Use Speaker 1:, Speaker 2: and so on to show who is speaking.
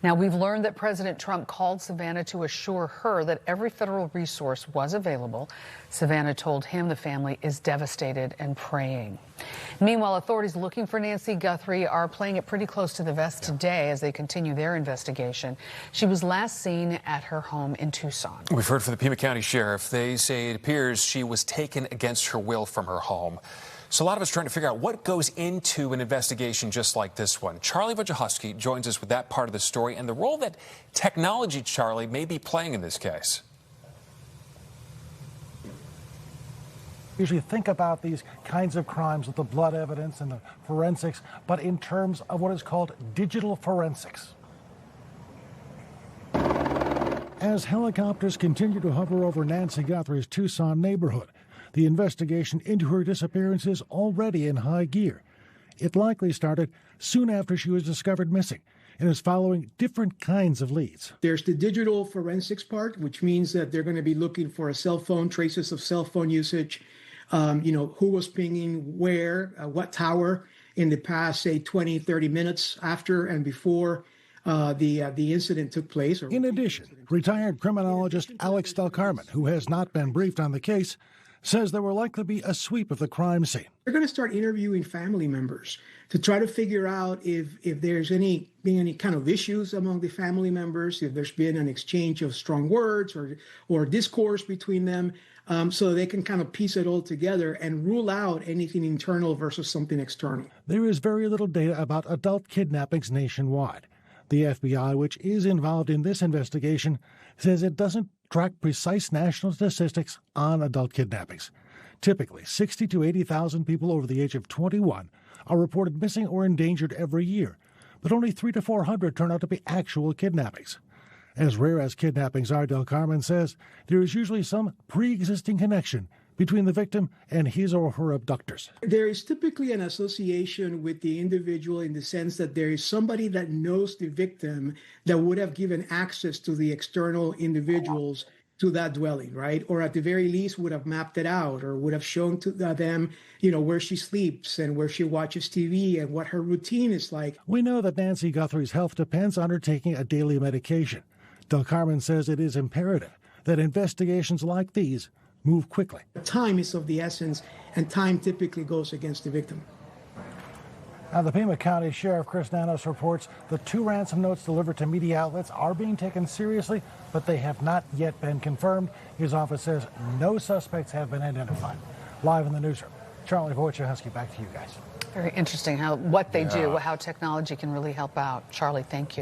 Speaker 1: Now, we've learned that President Trump called Savannah to assure her that every federal resource was available. Savannah told him the family is devastated and praying. Meanwhile, authorities looking for Nancy Guthrie are playing it pretty close to the vest today as they continue their investigation. She was last seen at her home in Tucson.
Speaker 2: We've heard from the Pima County Sheriff. They say it appears she was taken against her will from her home. So a lot of us trying to figure out what goes into an investigation just like this one. Charlie Wojciechowski joins us with that part of the story and the role that technology, Charlie, may be playing in this case.
Speaker 3: Usually think about these kinds of crimes with the blood evidence and the forensics, but in terms of what is called digital forensics. As helicopters continue to hover over Nancy Guthrie's Tucson neighborhood, the investigation into her disappearance is already in high gear. It likely started soon after she was discovered missing and is following different kinds of leads.
Speaker 4: There's the digital forensics part, which means that they're going to be looking for a cell phone, traces of cell phone usage, who was pinging where, what tower in the past, say, 20, 30 minutes after and before the incident took place.
Speaker 3: In addition, retired criminologist Alex Del Carmen, who has not been briefed on the case, says there will likely be a sweep of the crime scene.
Speaker 4: They're going to start interviewing family members to try to figure out if there's been any kind of issues among the family members, if there's been an exchange of strong words or discourse between them, so they can kind of piece it all together and rule out anything internal versus something external.
Speaker 3: There is very little data about adult kidnappings nationwide. The FBI, which is involved in this investigation, says it doesn't track precise national statistics on adult kidnappings. Typically, 60 to 80,000 people over the age of 21 are reported missing or endangered every year, but only 300 to 400 turn out to be actual kidnappings. As rare as kidnappings are, Del Carmen says, there is usually some pre-existing connection between the victim and his or her abductors.
Speaker 4: There is typically an association with the individual in the sense that there is somebody that knows the victim that would have given access to the external individuals to that dwelling, right? Or at the very least would have mapped it out or would have shown to them, where she sleeps and where she watches TV and what her routine is like.
Speaker 3: We know that Nancy Guthrie's health depends on her taking a daily medication. Del Carmen says it is imperative that investigations like these move quickly.
Speaker 4: Time is of the essence, and time typically goes against the victim.
Speaker 3: Now, the Pima County Sheriff Chris Nanos reports the 2 ransom notes delivered to media outlets are being taken seriously, but they have not yet been confirmed. His office says no suspects have been identified. Live in the newsroom, Charlie Wojciechowski, back to you guys.
Speaker 1: Very interesting what they do, how technology can really help out. Charlie, thank you.